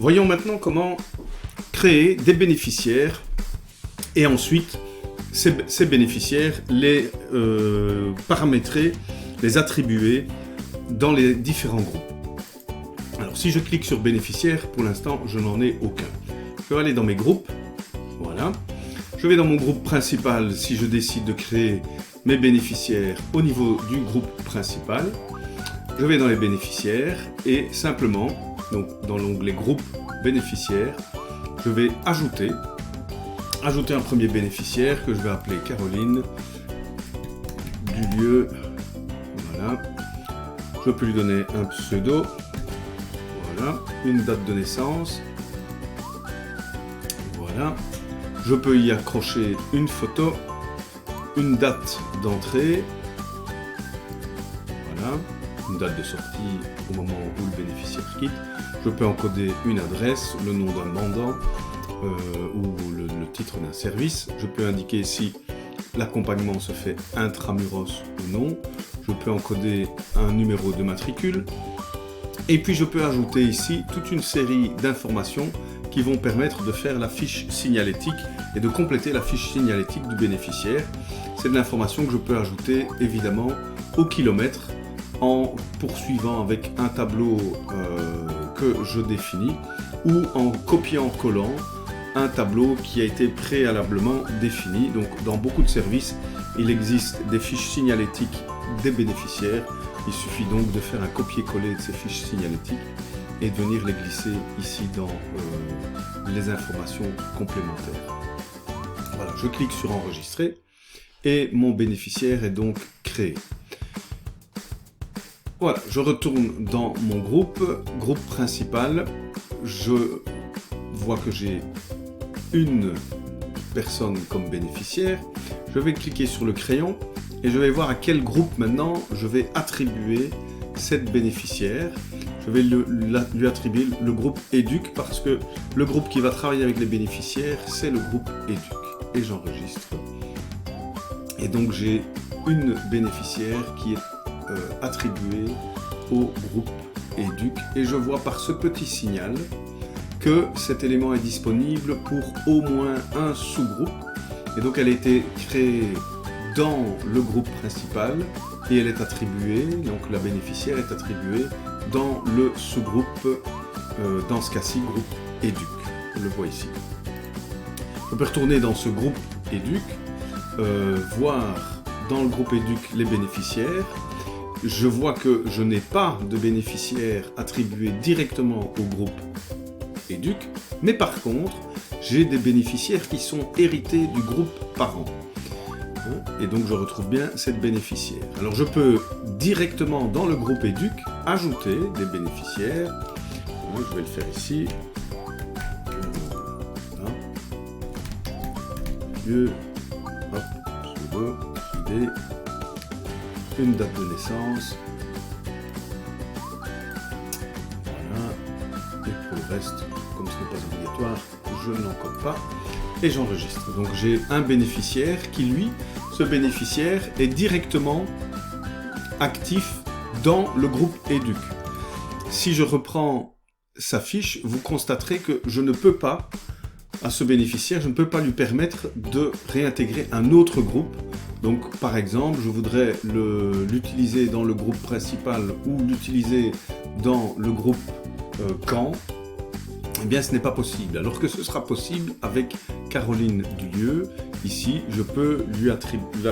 Voyons maintenant comment créer des bénéficiaires et ensuite ces bénéficiaires, les paramétrer, les attribuer dans les différents groupes. Alors si je clique sur bénéficiaires, pour l'instant je n'en ai aucun. Je vais aller dans mes groupes, voilà. Je vais dans mon groupe principal si je décide de créer mes bénéficiaires au niveau du groupe principal. Je vais dans les bénéficiaires et simplement, donc dans l'onglet groupe bénéficiaires, je vais ajouter un premier bénéficiaire que je vais appeler Caroline Dulieu. Voilà. Je peux lui donner un pseudo. Voilà. Une date de naissance. Voilà. Je peux y accrocher une photo, une date d'entrée. Voilà. Une date de sortie au moment où le bénéficiaire quitte. Je peux encoder une adresse, le nom d'un mandant ou le titre d'un service. Je peux indiquer si l'accompagnement se fait intramuros ou non. Je peux encoder un numéro de matricule. Et puis je peux ajouter ici toute une série d'informations qui vont permettre de faire la fiche signalétique et de compléter la fiche signalétique du bénéficiaire. C'est de l'information que je peux ajouter évidemment au kilomètre en poursuivant avec un tableau que je définis ou en copiant-collant un tableau qui a été préalablement défini. Donc dans beaucoup de services, il existe des fiches signalétiques des bénéficiaires. Il suffit donc de faire un copier-coller de ces fiches signalétiques et de venir les glisser ici dans les informations complémentaires. Voilà, je clique sur enregistrer et mon bénéficiaire est donc créé. Voilà, je retourne dans mon groupe principal. Je vois que j'ai une personne comme bénéficiaire. Je vais cliquer sur le crayon et je vais voir à quel groupe maintenant je vais attribuer cette bénéficiaire. Je vais lui attribuer le groupe éduc parce que le groupe qui va travailler avec les bénéficiaires, c'est le groupe éduc. Et j'enregistre. Et donc j'ai une bénéficiaire qui est attribuée au groupe éduc. Et je vois par ce petit signal que cet élément est disponible pour au moins un sous-groupe. Et donc elle a été créée dans le groupe principal et elle est attribuée, donc la bénéficiaire est attribuée dans le sous-groupe, dans ce cas-ci, groupe éduc. On le voit ici. Je peux retourner dans ce groupe éduc, voir dans le groupe éduc les bénéficiaires. Je vois que je n'ai pas de bénéficiaires attribués directement au groupe éduc, mais par contre, j'ai des bénéficiaires qui sont hérités du groupe parent. Et donc je retrouve bien cette bénéficiaire. Alors je peux directement dans le groupe éduc ajouter des bénéficiaires. Je vais le faire ici. Voilà. Lieu, hop, pseudo, ID, une date de naissance. Voilà. Et pour le reste, comme ce n'est pas obligatoire, je n'encode pas. Et j'enregistre. Donc j'ai un bénéficiaire qui, lui, ce bénéficiaire est directement actif dans le groupe éduc. Si je reprends sa fiche, vous constaterez que je ne peux pas, à ce bénéficiaire, je ne peux pas lui permettre de réintégrer un autre groupe. Donc par exemple, je voudrais l'utiliser dans le groupe principal ou l'utiliser dans le groupe camp. Eh bien, ce n'est pas possible. Alors que ce sera possible avec Caroline Dulieu. Ici, je peux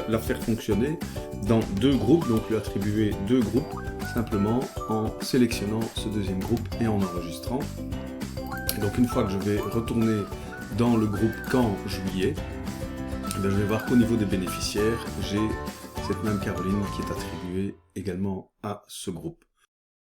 la faire fonctionner dans deux groupes, donc lui attribuer deux groupes, simplement en sélectionnant ce deuxième groupe et en enregistrant. Et donc, une fois que je vais retourner dans le groupe camp juillet, eh bien, je vais voir qu'au niveau des bénéficiaires, j'ai cette même Caroline qui est attribuée également à ce groupe.